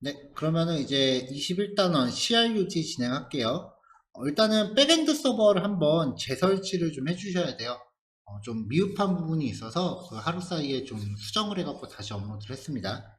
네, 그러면은 이제 21단원 CRUT 진행할게요. 일단은 백엔드 서버를 한번 재설치를 좀 해주셔야 돼요. 좀 미흡한 부분이 있어서 그 하루 사이에 좀 수정을 해갖고 다시 업로드를 했습니다.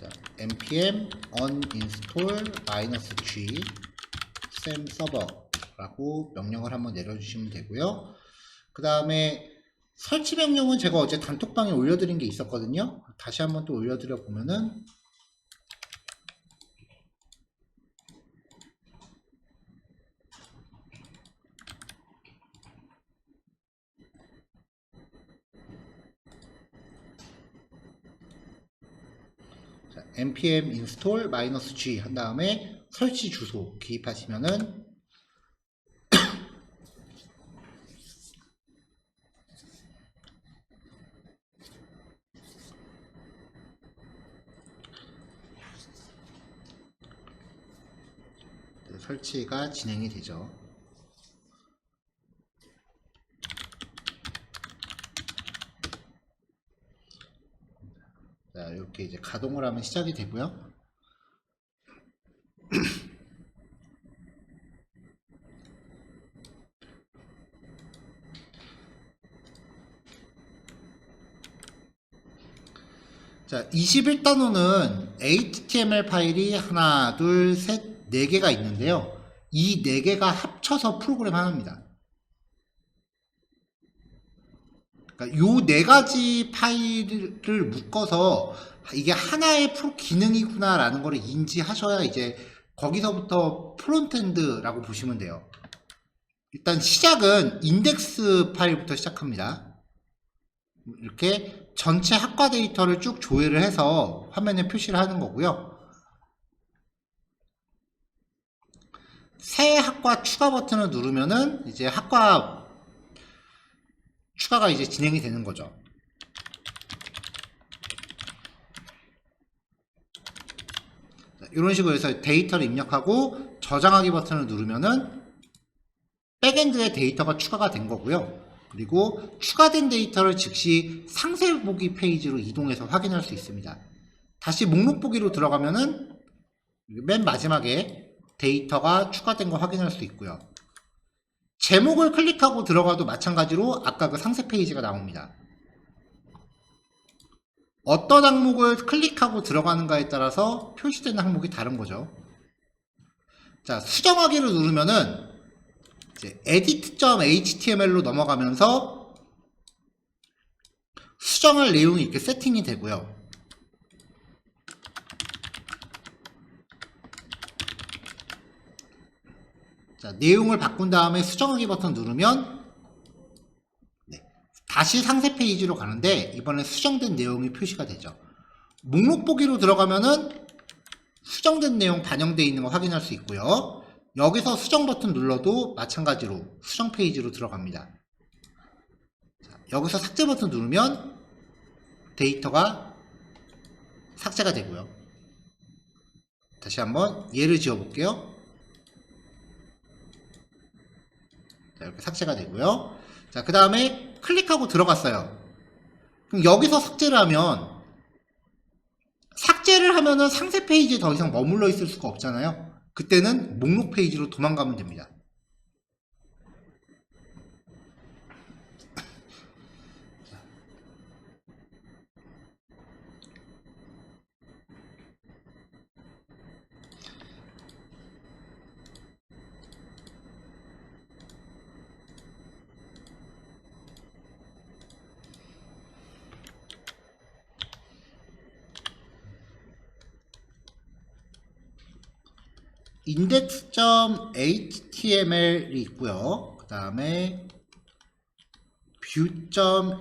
자, npm uninstall -g sam server라고 명령을 한번 내려주시면 되고요. 그 다음에 설치 명령은 제가 어제 단톡방에 올려드린 게 있었거든요. 다시 한번 또 올려드려 보면은 자, npm install -g 한 다음에 설치 주소 기입하시면은 설치가 진행이 되죠. 자, 이렇게 이제 가동을 하면 시작이 되고요. 자, 21단원은 HTML 파일이 하나, 둘, 셋, 네 개가 있는데요. 이 네 개가 합쳐서 프로그램 하나입니다. 그러니까 요 네 가지 파일을 묶어서 이게 하나의 기능이구나라는 걸 인지하셔야 이제 거기서부터 프론트엔드라고 보시면 돼요. 일단 시작은 인덱스 파일부터 시작합니다. 이렇게 전체 학과 데이터를 쭉 조회를 해서 화면에 표시를 하는 거고요. 새 학과 추가 버튼을 누르면은 이제 학과 추가가 이제 진행이 되는 거죠. 이런 식으로 해서 데이터를 입력하고 저장하기 버튼을 누르면은 백엔드에 데이터가 추가가 된 거고요. 그리고 추가된 데이터를 즉시 상세 보기 페이지로 이동해서 확인할 수 있습니다. 다시 목록 보기로 들어가면은 맨 마지막에 데이터가 추가된 거 확인할 수 있고요. 제목을 클릭하고 들어가도 마찬가지로 아까 그 상세 페이지가 나옵니다. 어떤 항목을 클릭하고 들어가는가에 따라서 표시되는 항목이 다른 거죠. 자, 수정하기를 누르면은 이제 edit.html로 넘어가면서 수정할 내용이 이렇게 세팅이 되고요. 자, 내용을 바꾼 다음에 수정하기 버튼 누르면 다시 상세 페이지로 가는데 이번엔 수정된 내용이 표시가 되죠. 목록 보기로 들어가면은 수정된 내용 반영되어 있는 거 확인할 수 있고요. 여기서 수정 버튼 눌러도 마찬가지로 수정 페이지로 들어갑니다. 자, 여기서 삭제 버튼 누르면 데이터가 삭제가 되고요. 다시 한번 예를 지어 볼게요. 자, 이렇게 삭제가 되고요. 자, 그 다음에 클릭하고 들어갔어요. 그럼 여기서 삭제를 하면은 상세 페이지에 더 이상 머물러 있을 수가 없잖아요. 그때는 목록 페이지로 도망가면 됩니다. index.html이 있고요. 그 다음에 view.html,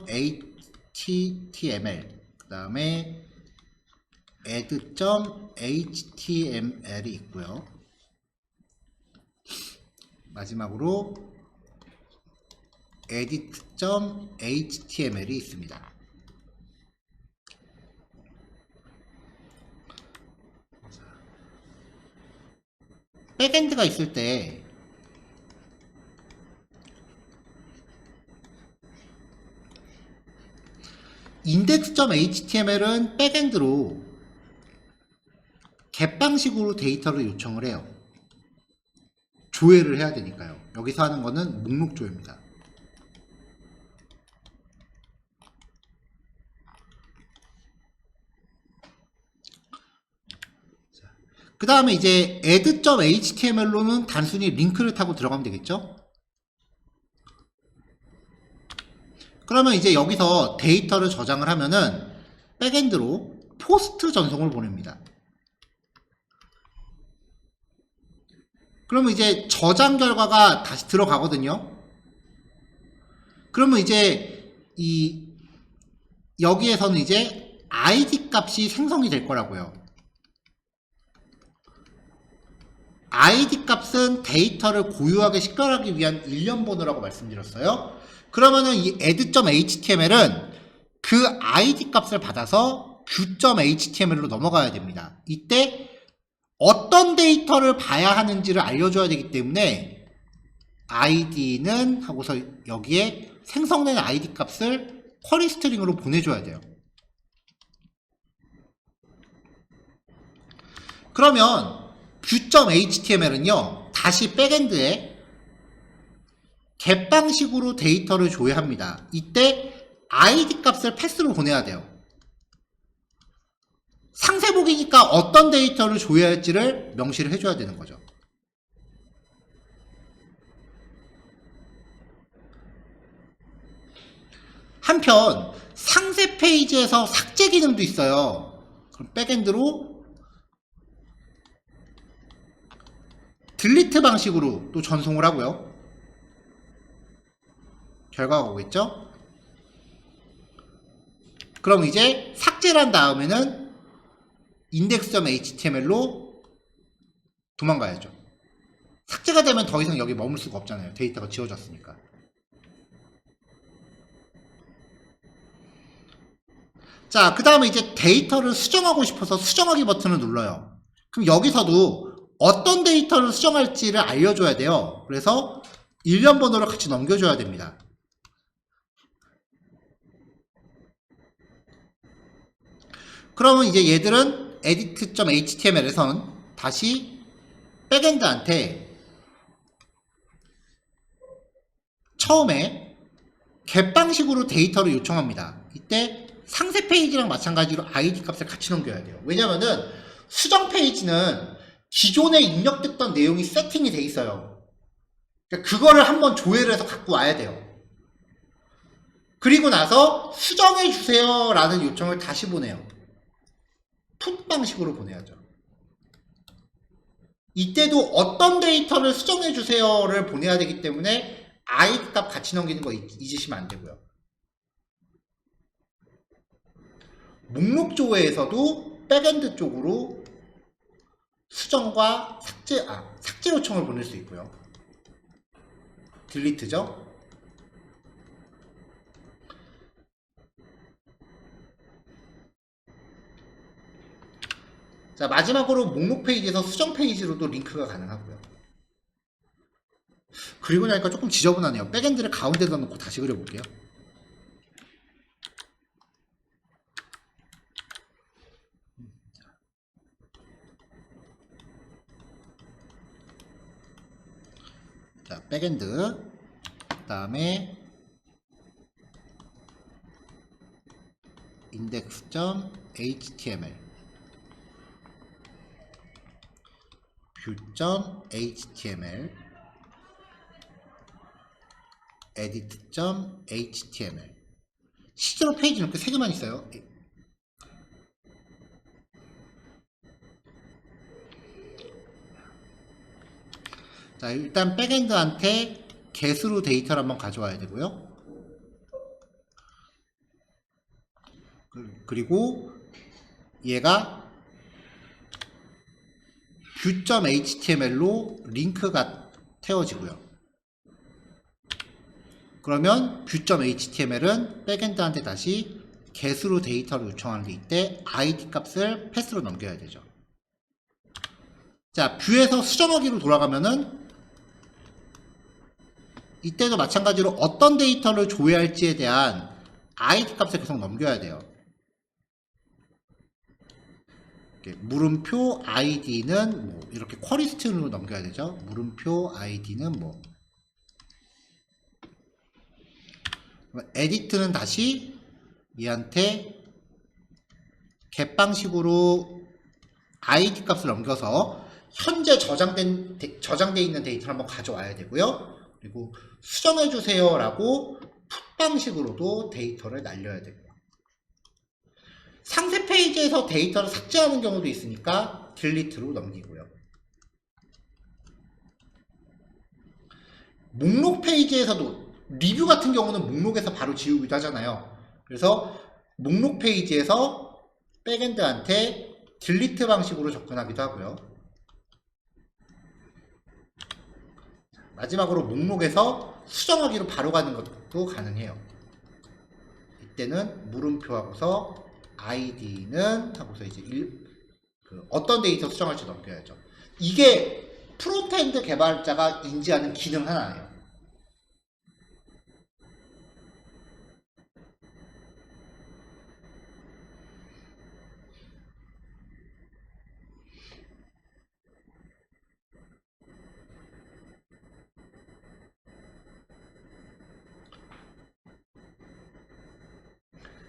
그 다음에 add.html이 있고요. 마지막으로 edit.html이 있습니다. 백엔드가 있을 때 index.html은 백엔드로 get 방식으로 데이터를 요청을 해요. 조회를 해야 되니까요. 여기서 하는 거는 목록 조회입니다. 그 다음에 이제 add.html로는 단순히 링크를 타고 들어가면 되겠죠? 그러면 이제 여기서 데이터를 저장을 하면은 백엔드로 포스트 전송을 보냅니다. 그러면 이제 저장 결과가 다시 들어가거든요. 그러면 이제 여기에서는 이제 id 값이 생성이 될 거라고요. id 값은 데이터를 고유하게 식별하기 위한 일련 번호라고 말씀드렸어요. 그러면은 이 add.html은 그 id 값을 받아서 view.html로 넘어가야 됩니다. 이때 어떤 데이터를 봐야 하는지를 알려줘야 되기 때문에 id는 하고서 여기에 생성된 id 값을 쿼리 스트링으로 보내줘야 돼요. 그러면 view.html은요 다시 백엔드에 get 방식으로 데이터를 조회합니다. 이때 id 값을 패스로 보내야 돼요. 상세보기니까 어떤 데이터를 조회할지를 명시를 해줘야 되는 거죠. 한편 상세 페이지에서 삭제 기능도 있어요. 그럼 백엔드로 딜리트 방식으로 또 전송을 하고요. 결과가 오겠죠? 그럼 이제 삭제를 한 다음에는 index.html로 도망가야죠. 삭제가 되면 더 이상 여기 머물 수가 없잖아요. 데이터가 지워졌으니까. 자, 그 다음에 이제 데이터를 수정하고 싶어서 수정하기 버튼을 눌러요. 그럼 여기서도 어떤 데이터를 수정할지를 알려줘야 돼요. 그래서 일련 번호를 같이 넘겨줘야 됩니다. 그러면 이제 얘들은 edit.html에서는 다시 백엔드한테 처음에 get 방식으로 데이터를 요청합니다. 이때 상세 페이지랑 마찬가지로 id 값을 같이 넘겨야 돼요. 왜냐면은 수정 페이지는 기존에 입력됐던 내용이 세팅이 돼 있어요. 그러니까 그거를 한번 조회를 해서 갖고 와야 돼요. 그리고 나서 수정해 주세요 라는 요청을 다시 보내요. put 방식으로 보내야죠. 이때도 어떤 데이터를 수정해 주세요를 보내야 되기 때문에 id 값 같이 넘기는 거 잊으시면 안 되고요. 목록 조회에서도 백엔드 쪽으로 수정과 삭제 요청을 보낼 수 있고요. 딜리트죠. 자, 마지막으로 목록 페이지에서 수정 페이지로도 링크가 가능하고요. 그리고 나니까 조금 지저분하네요. 백엔드를 가운데다 놓고 다시 그려볼게요. 자, 백엔드 그 다음에 index.html view.html edit.html 실제로 페이지는 이렇게 3개만 있어요. 자, 일단 백엔드한테 get으로 데이터를 한번 가져와야 되고요. 그리고 얘가 view.html로 링크가 태워지고요. 그러면 view.html은 백엔드한테 다시 get으로 데이터를 요청하는데 이때 id 값을 패스로 넘겨야 되죠. 자, 뷰에서 수정하기로 돌아가면은 이때도 마찬가지로 어떤 데이터를 조회할지에 대한 id 값을 계속 넘겨야 돼요. 물음표 id는 뭐 이렇게 쿼리 스트링으로 넘겨야 되죠. 물음표 id는 뭐 edit는 다시 얘한테 get 방식으로 id 값을 넘겨서 현재 저장돼 있는 데이터를 한번 가져와야 되고요. 그리고 수정해 주세요 라고 풋 방식으로도 데이터를 날려야 되고요. 상세 페이지에서 데이터를 삭제하는 경우도 있으니까 딜리트로 넘기고요. 목록 페이지에서도 리뷰 같은 경우는 목록에서 바로 지우기도 하잖아요. 그래서 목록 페이지에서 백엔드한테 딜리트 방식으로 접근하기도 하고요. 마지막으로 목록에서 수정하기로 바로 가는 것도 가능해요. 이때는 물음표하고서 id는 하고서 이제 어떤 데이터 수정할지 넘겨야죠. 이게 프론트엔드 개발자가 인지하는 기능 하나예요.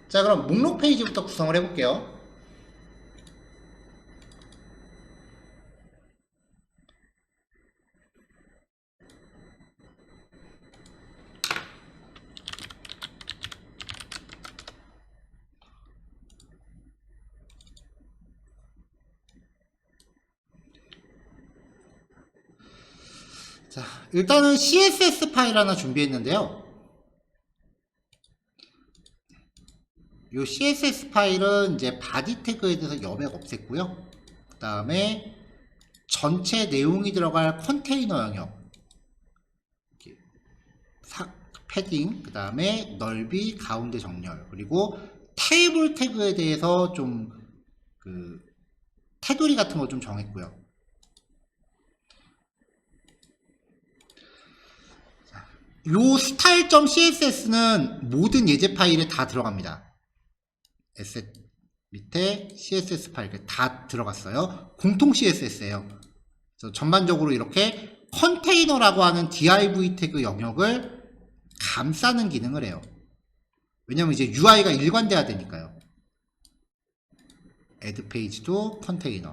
자, 그럼 목록 페이지부터 구성을 해볼게요. 자, 일단은 CSS 파일 하나 준비했는데요. 이 CSS 파일은 이제 바디 태그에 대해서 여백 없앴고요. 그 다음에 전체 내용이 들어갈 컨테이너 영역, 패딩, 그 다음에 넓이, 가운데 정렬, 그리고 테이블 태그에 대해서 좀 테두리 같은 거 좀 정했고요. 요 style.css는 모든 예제 파일에 다 들어갑니다. 에셋 밑에 CSS 파일 다 들어갔어요. 공통 CSS예요. 그래서 전반적으로 이렇게 컨테이너라고 하는 div 태그 영역을 감싸는 기능을 해요. 왜냐면 이제 UI가 일관돼야 되니까요. add 페이지도 컨테이너.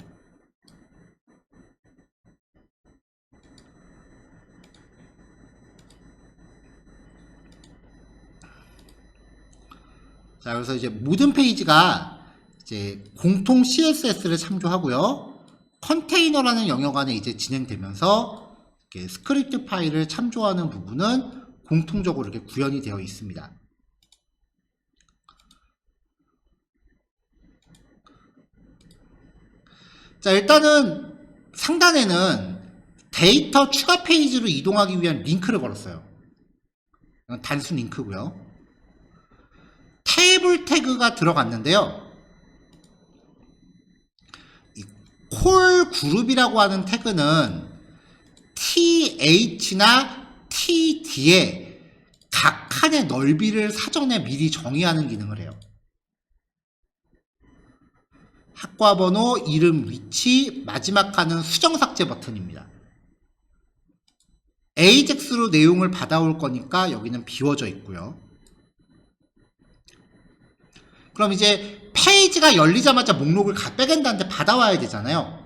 자, 그래서 이제 모든 페이지가 이제 공통 CSS를 참조하고요. 컨테이너라는 영역 안에 이제 진행되면서 이렇게 스크립트 파일을 참조하는 부분은 공통적으로 이렇게 구현이 되어 있습니다. 자, 일단은 상단에는 데이터 추가 페이지로 이동하기 위한 링크를 걸었어요. 단순 링크고요. 테이블 태그가 들어갔는데요. 이 콜 그룹이라고 하는 태그는 TH나 TD에 각 칸의 넓이를 사전에 미리 정의하는 기능을 해요. 학과 번호, 이름, 위치, 마지막 칸은 수정 삭제 버튼입니다. AJAX로 내용을 받아올 거니까 여기는 비워져 있고요. 그럼 이제 페이지가 열리자마자 목록을 백엔드한테 받아와야 되잖아요.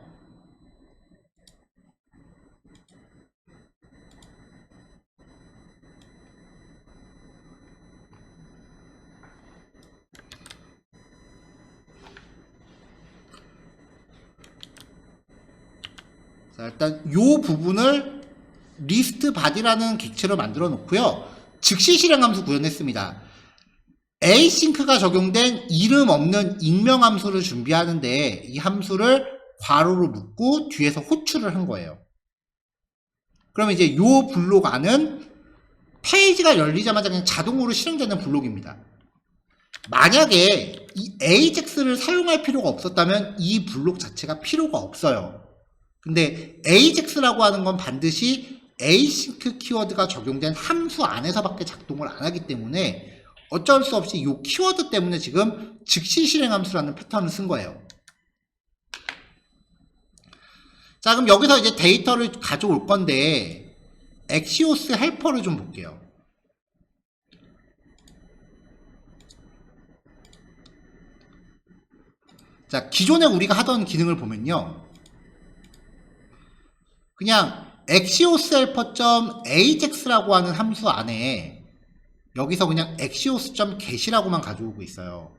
자, 일단 이 부분을 리스트 바디라는 객체로 만들어 놓고요. 즉시 실행 함수 구현했습니다. async가 적용된 이름 없는 익명 함수를 준비하는데 이 함수를 괄호로 묶고 뒤에서 호출을 한 거예요. 그러면 이제 요 블록 안은 페이지가 열리자마자 그냥 자동으로 실행되는 블록입니다. 만약에 이 AJAX를 사용할 필요가 없었다면 이 블록 자체가 필요가 없어요. 근데 AJAX라고 하는 건 반드시 async 키워드가 적용된 함수 안에서밖에 작동을 안 하기 때문에 어쩔 수 없이 이 키워드 때문에 지금 즉시 실행 함수라는 패턴을 쓴 거예요. 자, 그럼 여기서 이제 데이터를 가져올 건데 Axios 헬퍼를 좀 볼게요. 자, 기존에 우리가 하던 기능을 보면요, 그냥 Axios helper.ajax라고 하는 함수 안에 여기서 그냥 axios.get이라고만 가져오고 있어요.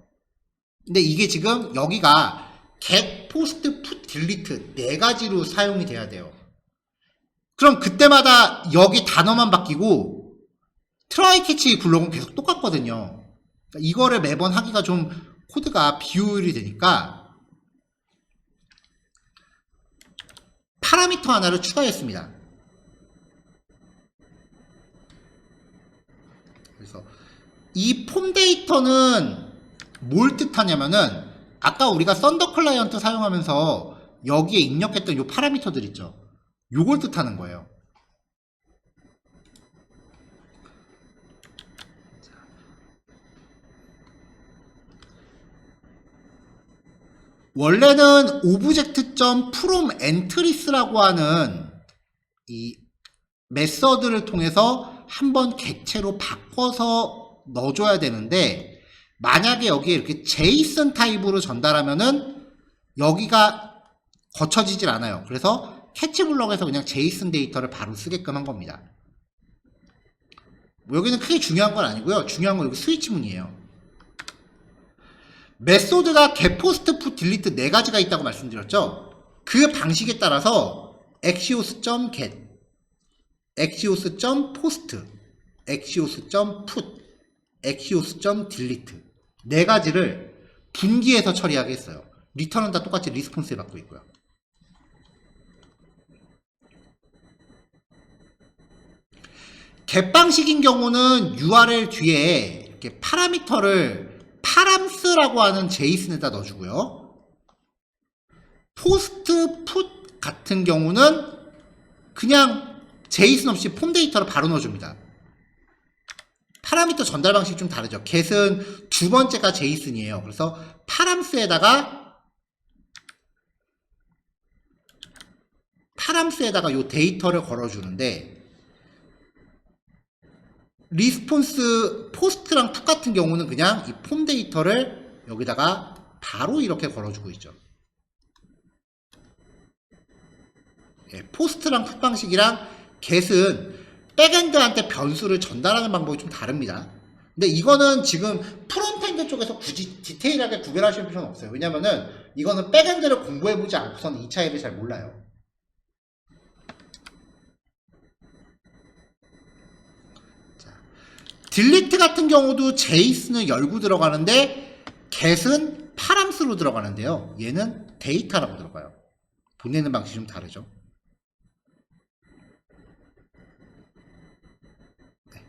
근데 이게 지금 여기가 get, post, put, delete 네 가지로 사용이 돼야 돼요. 그럼 그때마다 여기 단어만 바뀌고 try, catch 블록은 계속 똑같거든요. 그러니까 이거를 매번 하기가 좀 코드가 비효율이 되니까 파라미터 하나를 추가했습니다. 그래서 이 폼 데이터는 뭘 뜻하냐면은 아까 우리가 썬더 클라이언트 사용하면서 여기에 입력했던 요 파라미터들 있죠. 요걸 뜻하는 거예요. 원래는 object.from entries라고 하는 이 메서드를 통해서 한번 객체로 바꿔서 넣어줘야 되는데, 만약에 여기에 이렇게 JSON 타입으로 전달하면은 여기가 거쳐지질 않아요. 그래서 캐치 블럭에서 그냥 JSON 데이터를 바로 쓰게끔 한 겁니다. 뭐 여기는 크게 중요한 건 아니고요. 중요한 건 여기 스위치 문이에요. 메소드가 get, post, put, delete 네 가지가 있다고 말씀드렸죠. 그 방식에 따라서 axios.get, axios.post, axios.put, axios.delete 네 가지를 분기해서 처리하게 했어요. 리턴은 다 똑같이 리스폰스에 받고 있고요. get 방식인 경우는 URL 뒤에 이렇게 파라미터를 파람스라고 하는 JSON에다 넣어주고요. 포스트 풋 같은 경우는 그냥 JSON 없이 폼 데이터를 바로 넣어줍니다. 파라미터 전달 방식이 좀 다르죠. get은 두 번째가 JSON이에요. 그래서 파람스에다가 요 데이터를 걸어주는데, 리스폰스 포스트랑 풋 같은 경우는 그냥 이 폼 데이터를 여기다가 바로 이렇게 걸어주고 있죠. 예, 포스트랑 풋 방식이랑 get은 백엔드한테 변수를 전달하는 방법이 좀 다릅니다. 근데 이거는 지금 프론트엔드 쪽에서 굳이 디테일하게 구별하실 필요는 없어요. 왜냐면은 이거는 백엔드를 공부해보지 않고서는 이 차이를 잘 몰라요. delete 같은 경우도 JSON을 열고 들어가는데 get은 파람스로 들어가는데요. 얘는 데이터라고 들어가요. 보내는 방식이 좀 다르죠. 네.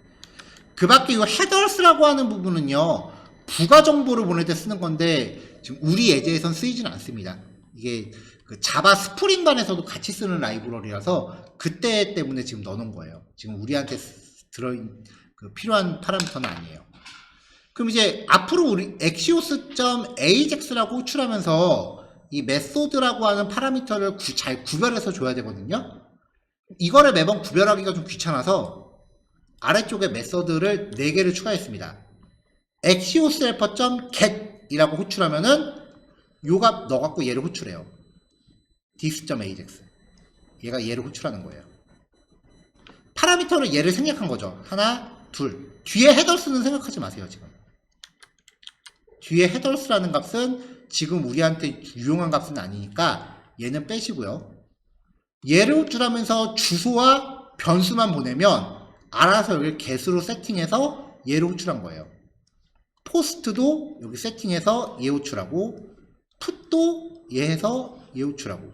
그 밖에 이 headers라고 하는 부분은요, 부가 정보를 보낼 때 쓰는 건데 지금 우리 예제에선 쓰이지는 않습니다. 이게 그 자바 스프링반에서도 같이 쓰는 라이브러리라서 그때 때문에 지금 넣어놓은 거예요. 지금 우리한테 그 필요한 파라미터는 아니에요. 그럼 이제 앞으로 우리 axios.ajax라고 호출하면서 이 메소드라고 하는 파라미터를 잘 구별해서 줘야 되거든요. 이거를 매번 구별하기가 좀 귀찮아서 아래쪽에 메소드를 4개를 추가했습니다. axios helper.get 이라고 호출하면은 요 값 넣어갖고 얘를 호출해요. this.ajax. 얘가 얘를 호출하는 거예요. 파라미터를 얘를 생략한 거죠. 하나, 둘. 뒤에 헤더스는 생각하지 마세요, 지금. 뒤에 헤더스라는 값은 지금 우리한테 유용한 값은 아니니까 얘는 빼시고요. 얘를 호출하면서 주소와 변수만 보내면 알아서 여기 get으로 세팅해서 얘를 호출한 거예요. 포스트도 여기 세팅해서 얘 호출하고, put도 얘 해서 얘 호출하고,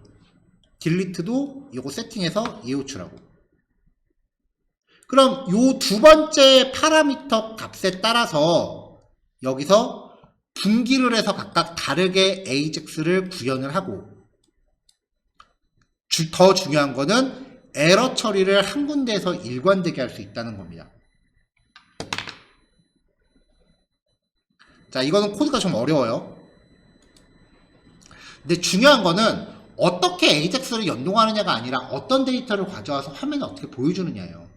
delete도 이거 세팅해서 얘 호출하고. 그럼 요 두 번째 파라미터 값에 따라서 여기서 분기를 해서 각각 다르게 AJAX를 구현을 하고, 더 중요한 거는 에러 처리를 한 군데에서 일관되게 할 수 있다는 겁니다. 자, 이거는 코드가 좀 어려워요. 근데 중요한 거는 어떻게 AJAX를 연동하느냐가 아니라 어떤 데이터를 가져와서 화면에 어떻게 보여주느냐예요.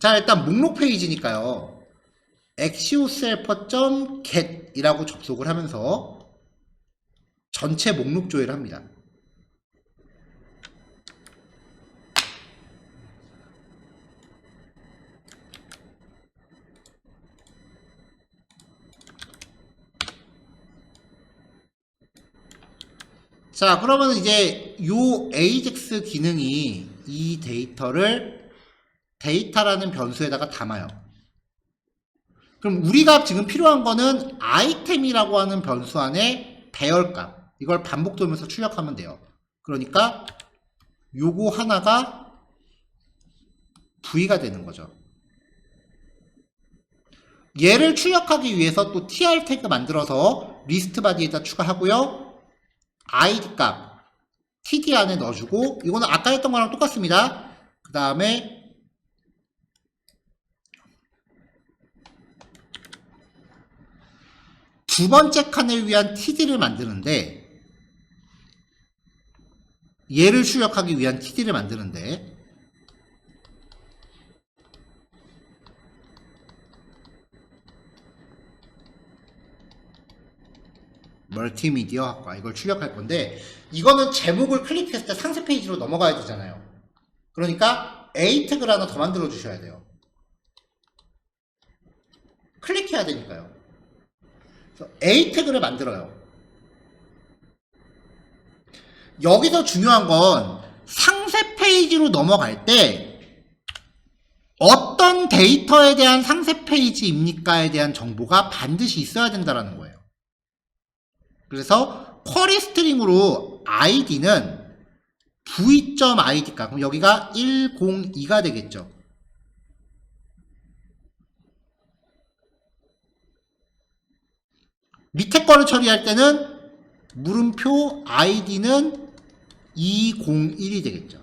자, 일단 목록 페이지니까요. axioself.get 이라고 접속을 하면서 전체 목록 조회를 합니다. 자, 그러면 이제 요 AJAX 기능이 이 데이터를 데이터라는 변수에다가 담아요. 그럼 우리가 지금 필요한 거는 아이템이라고 하는 변수 안에 배열값, 이걸 반복 돌면서 출력하면 돼요. 그러니까 요거 하나가 V가 되는 거죠. 얘를 출력하기 위해서 또 tr 태그 만들어서 리스트 바디에다 추가하고요. id 값 td 안에 넣어주고, 이거는 아까 했던 거랑 똑같습니다. 그 다음에 두 번째 칸을 위한 td를 만드는데, 얘를 출력하기 위한 td를 만드는데, 멀티미디어 학과, 이걸 출력할 건데, 이거는 제목을 클릭했을 때 상세 페이지로 넘어가야 되잖아요. 그러니까 A 태그를 하나 더 만들어 주셔야 돼요. 클릭해야 되니까요. 그래서 A 태그를 만들어요. 여기서 중요한 건 상세 페이지로 넘어갈 때 어떤 데이터에 대한 상세 페이지입니까에 대한 정보가 반드시 있어야 된다는 거예요. 그래서 쿼리 스트링으로 id는 v.id 값, 그럼 여기가 102가 되겠죠. 밑에 거를 처리할 때는 물음표 id는 201이 되겠죠.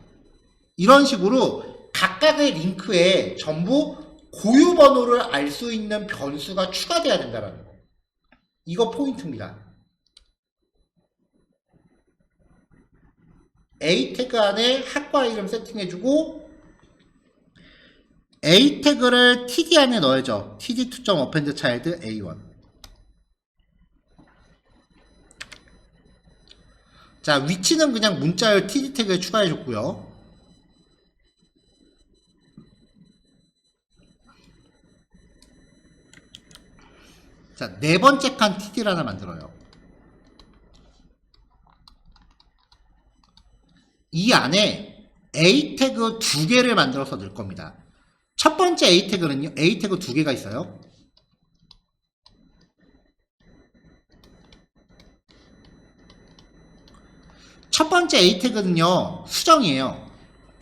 이런 식으로 각각의 링크에 전부 고유 번호를 알 수 있는 변수가 추가돼야 된다는 거. 이거 포인트입니다. A 태그 안에 학과 이름 세팅해주고, A 태그를 td 안에 넣어야죠. td2.append child a1. 자, 위치는 그냥 문자열 td 태그에 추가해줬고요. 자, 네 번째 칸 td를 하나 만들어요. 이 안에 A 태그 두 개를 만들어서 넣을 겁니다. 첫 번째 A 태그는요, A 태그 두 개가 있어요. 첫 번째 A 태그는요, 수정이에요.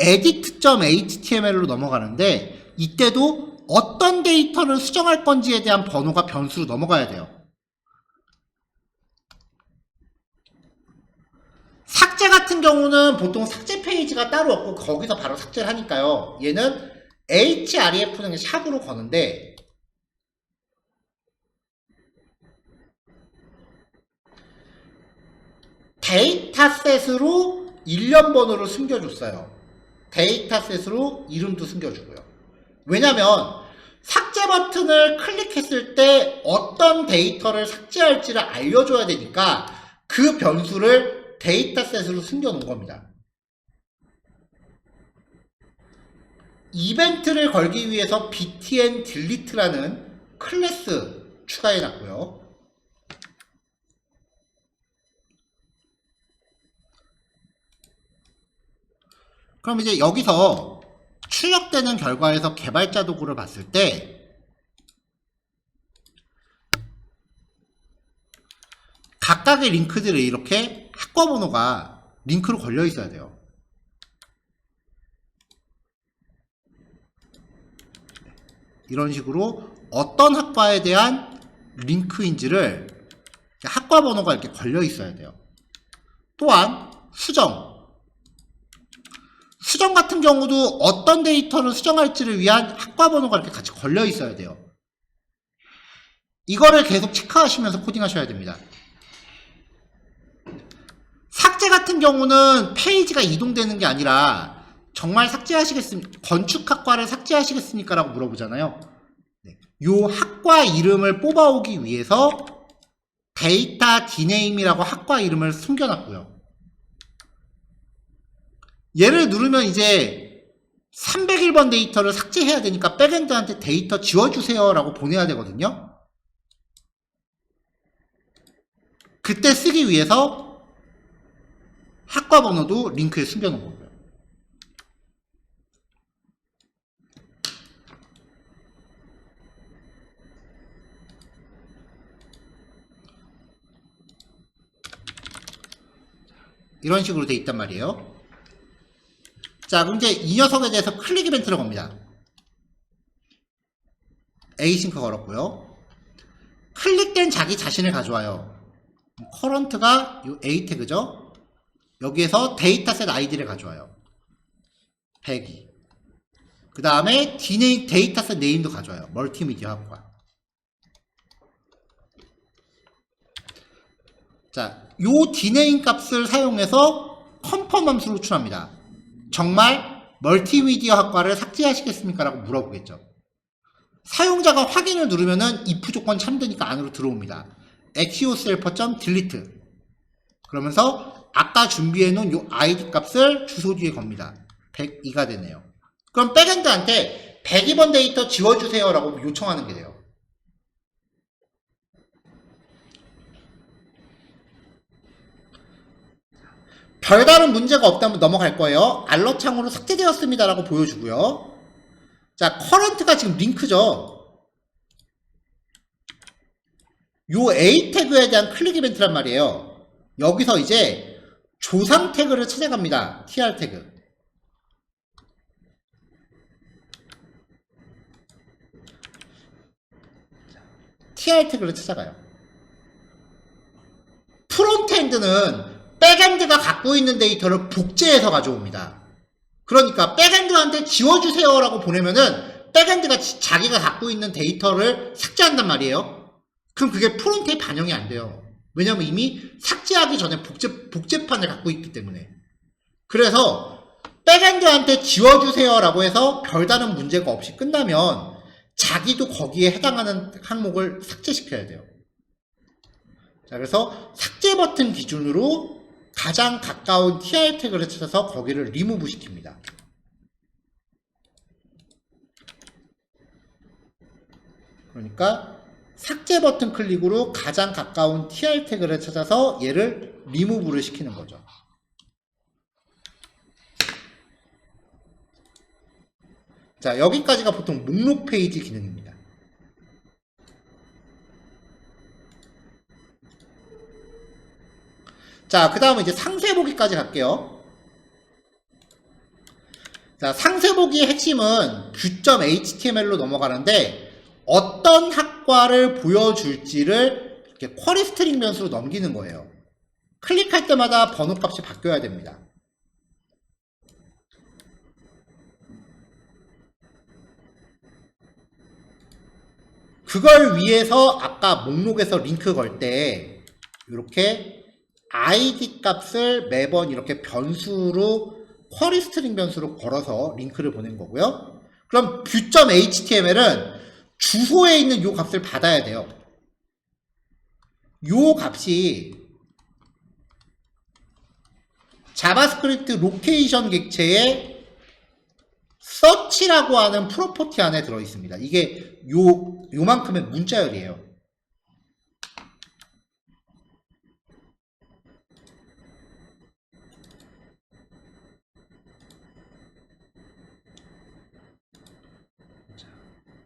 edit.html로 넘어가는데, 이때도 어떤 데이터를 수정할 건지에 대한 번호가 변수로 넘어가야 돼요. 삭제 같은 경우는 보통 삭제 페이지가 따로 없고 거기서 바로 삭제를 하니까요. 얘는 href는 샵으로 거는데, 데이터셋으로 일련 번호를 숨겨줬어요. 데이터셋으로 이름도 숨겨주고요. 왜냐면 삭제 버튼을 클릭했을 때 어떤 데이터를 삭제할지를 알려줘야 되니까 그 변수를 데이터셋으로 숨겨놓은 겁니다. 이벤트를 걸기 위해서 btn delete라는 클래스 추가해놨고요. 그럼 이제 여기서 출력되는 결과에서 개발자 도구를 봤을 때, 각각의 링크들이 이렇게 학과 번호가 링크로 걸려 있어야 돼요. 이런 식으로 어떤 학과에 대한 링크인지를 학과 번호가 이렇게 걸려 있어야 돼요. 또한 수정 같은 경우도 어떤 데이터를 수정할지를 위한 학과 번호가 이렇게 같이 걸려 있어야 돼요. 이거를 계속 체크하시면서 코딩하셔야 됩니다. 삭제 같은 경우는 페이지가 이동되는 게 아니라 정말 삭제하시겠습니까? 건축학과를 삭제하시겠습니까? 라고 물어보잖아요. 네. 요 학과 이름을 뽑아오기 위해서 데이터 디네임이라고 학과 이름을 숨겨놨고요. 얘를 누르면 이제 301번 데이터를 삭제해야 되니까 백엔드한테 데이터 지워주세요 라고 보내야 되거든요. 그때 쓰기 위해서 학과 번호도 링크에 숨겨놓은 거고요. 이런 식으로 돼 있단 말이에요. 자, 그럼 이제 이 녀석에 대해서 클릭 이벤트를 겁니다. 에이싱크 걸었고요. 클릭된 자기 자신을 가져와요. 커런트가 이 A 태그죠. 여기에서 데이터셋 아이디를 가져와요. 102. 그 다음에 데이터셋 네임도 가져와요. 멀티미디어 학과. 자, 요 디네임 값을 사용해서 컨펌 함수를 호출합니다. 정말 멀티미디어 학과를 삭제하시겠습니까? 라고 물어보겠죠. 사용자가 확인을 누르면은 if 조건 참되니까 안으로 들어옵니다. exioself.delete 그러면서 아까 준비해 놓은 요 id 값을 주소 뒤에 겁니다. 102가 되네요. 그럼 백엔드한테 102번 데이터 지워주세요 라고 요청하는 게 돼요. 별다른 문제가 없다면 넘어갈 거예요. 알러 창으로 삭제되었습니다 라고 보여주고요. 자, 커런트가 지금 링크죠. 요 A 태그에 대한 클릭 이벤트란 말이에요. 여기서 이제 조상 태그를 찾아갑니다. tr 태그. tr 태그를 찾아가요. 프론트엔드는 백엔드가 갖고 있는 데이터를 복제해서 가져옵니다. 그러니까 백엔드한테 지워주세요 라고 보내면은 백엔드가 자기가 갖고 있는 데이터를 삭제한단 말이에요. 그럼 그게 프론트에 반영이 안 돼요. 왜냐면 이미 삭제하기 전에 복제판을 갖고 있기 때문에. 그래서 백엔드한테 지워주세요 라고 해서 별다른 문제가 없이 끝나면 자기도 거기에 해당하는 항목을 삭제시켜야 돼요. 자, 그래서 삭제 버튼 기준으로 가장 가까운 tr 태그를 찾아서 거기를 리무브 시킵니다. 그러니까 삭제 버튼 클릭으로 가장 가까운 tr 태그를 찾아서 얘를 리무브를 시키는 거죠. 자, 여기까지가 보통 목록 페이지 기능입니다. 자, 그 다음은 이제 상세 보기까지 갈게요. 자, 상세 보기의 핵심은 view.html로 넘어가는데 어떤 학과를 보여줄지를 이렇게 쿼리 스트링 변수로 넘기는 거예요. 클릭할 때마다 번호 값이 바뀌어야 됩니다. 그걸 위해서 아까 목록에서 링크 걸 때 이렇게 id 값을 매번 이렇게 변수로 쿼리 스트링 변수로 걸어서 링크를 보낸 거고요. 그럼 view.html은 주소에 있는 요 값을 받아야 돼요. 요 값이 자바스크립트 로케이션 객체에 search라고 하는 프로퍼티 안에 들어 있습니다. 이게 요만큼의 문자열이에요.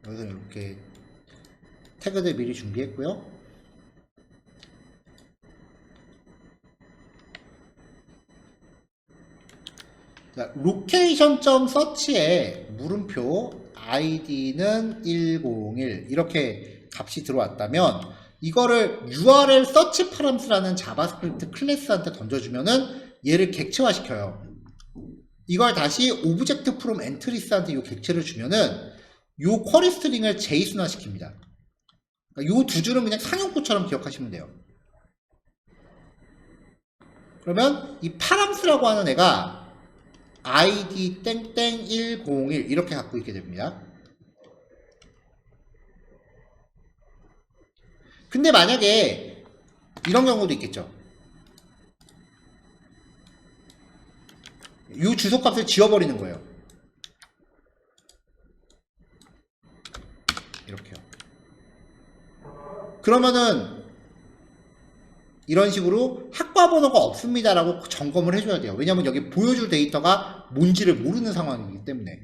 여기서 이렇게 태그들 미리 준비했고요. 자, location.search에 물음표 id는 101 이렇게 값이 들어왔다면 이거를 URL search params.라는 자바스크립트 클래스한테 던져주면은 얘를 객체화시켜요. 이걸 다시 object from entries한테 이 객체를 주면은 요 쿼리 스트링을 JSON화 시킵니다. 그러니까 요 두 줄은 그냥 상용구처럼 기억하시면 돼요. 그러면 이 파람스라고 하는 애가 id 땡땡 101 이렇게 갖고 있게 됩니다. 근데 만약에 이런 경우도 있겠죠. 이 주소값을 지워버리는 거예요. 이렇게요. 그러면은 이런 식으로 학과 번호가 없습니다라고 점검을 해줘야 돼요. 왜냐면 여기 보여줄 데이터가 뭔지를 모르는 상황이기 때문에.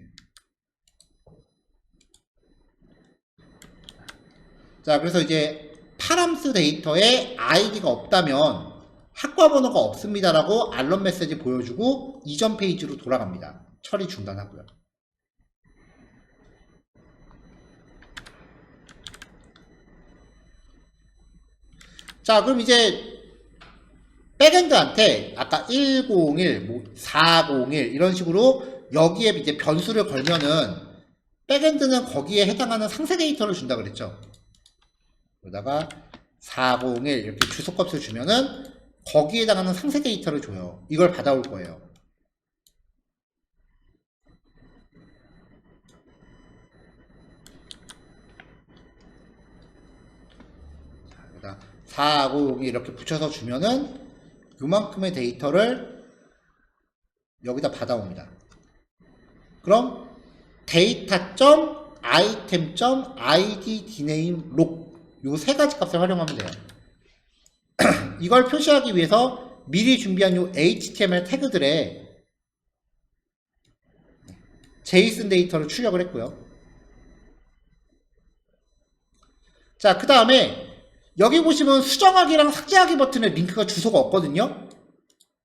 자, 그래서 이제 파람스 데이터에 아이디가 없다면 학과 번호가 없습니다라고 알럼 메시지 보여주고 이전 페이지로 돌아갑니다. 처리 중단하고요. 자, 그럼 이제 백엔드한테 아까 101, 401 이런 식으로 여기에 이제 변수를 걸면은 백엔드는 거기에 해당하는 상세 데이터를 준다 그랬죠. 그러다가 401 이렇게 주소값을 주면은 거기에 해당하는 상세 데이터를 줘요. 이걸 받아올 거예요. 자, 401 이렇게 붙여서 주면은 요만큼의 데이터를 여기다 받아옵니다. 그럼 data.item.id dname log 요 세 가지 값을 활용하면 돼요. 이걸 표시하기 위해서 미리 준비한 요 HTML 태그들에 JSON 데이터를 출력을 했고요. 자, 그 다음에 여기 보시면 수정하기랑 삭제하기 버튼에 링크가 주소가 없거든요.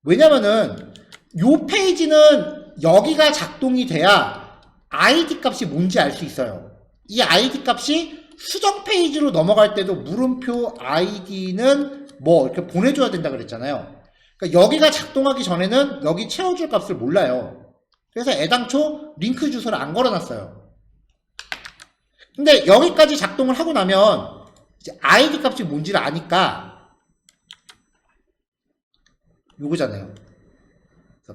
왜냐면은 요 페이지는 여기가 작동이 돼야 ID 값이 뭔지 알 수 있어요. 이 ID 값이 수정 페이지로 넘어갈 때도 물음표 ID는 뭐 이렇게 보내줘야 된다 그랬잖아요. 그러니까 여기가 작동하기 전에는 여기 채워줄 값을 몰라요. 그래서 애당초 링크 주소를 안 걸어놨어요. 근데 여기까지 작동을 하고 나면 이제 ID 값이 뭔지를 아니까 요거잖아요.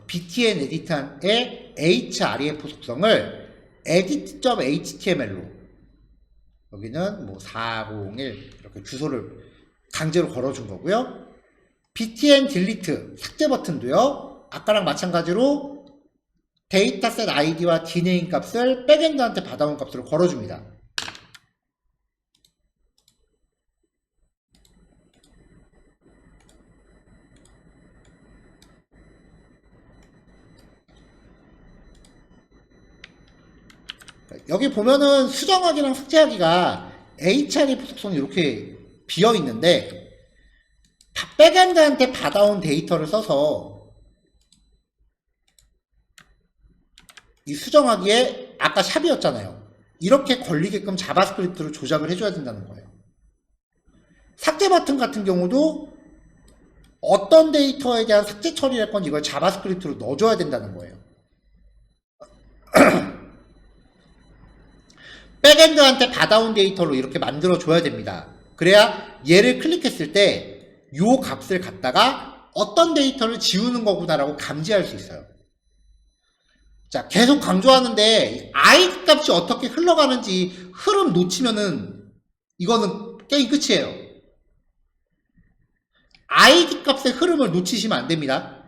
btn 에디터의 href 속성을 edit.html로 여기는 뭐 401 이렇게 주소를 강제로 걸어준 거고요. btn delete 삭제 버튼도요. 아까랑 마찬가지로 데이터셋 id와 dname 값을 백엔드한테 받아온 값으로 걸어줍니다. 여기 보면은 수정하기랑 삭제하기가 href 속성이 이렇게 비어 있는데 백엔드한테 받아온 데이터를 써서 이 수정하기에 아까 샵이었잖아요. 이렇게 걸리게끔 자바스크립트로 조작을 해줘야 된다는 거예요. 삭제 버튼 같은 경우도 어떤 데이터에 대한 삭제 처리를 할 건지 이걸 자바스크립트로 넣어줘야 된다는 거예요. 백엔드한테 받아온 데이터로 이렇게 만들어줘야 됩니다. 그래야 얘를 클릭했을 때 요 값을 갖다가 어떤 데이터를 지우는 거구나라고 감지할 수 있어요. 자, 계속 강조하는데 id 값이 어떻게 흘러가는지 흐름 놓치면은 이거는 게임 끝이에요. id 값의 흐름을 놓치시면 안 됩니다.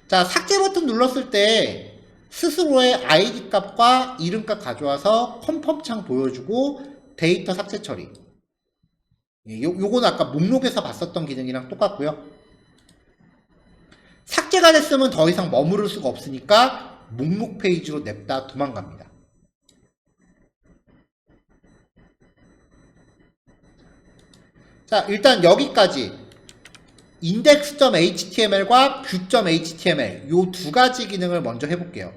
자, 삭제 버튼 눌렀을 때 스스로의 id 값과 이름 값 가져와서 컨펌 창 보여주고 데이터 삭제 처리. 요거는 아까 목록에서 봤었던 기능이랑 똑같고요. 삭제가 됐으면 더 이상 머무를 수가 없으니까 목록 페이지로 냅다 도망갑니다. 자, 일단 여기까지 index.html과 view.html 요 두 가지 기능을 먼저 해볼게요.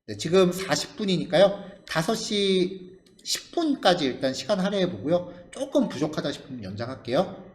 네, 지금 40분이니까요. 5시 10분까지 일단 시간 할애해 보고요. 조금 부족하다 싶으면 연장할게요.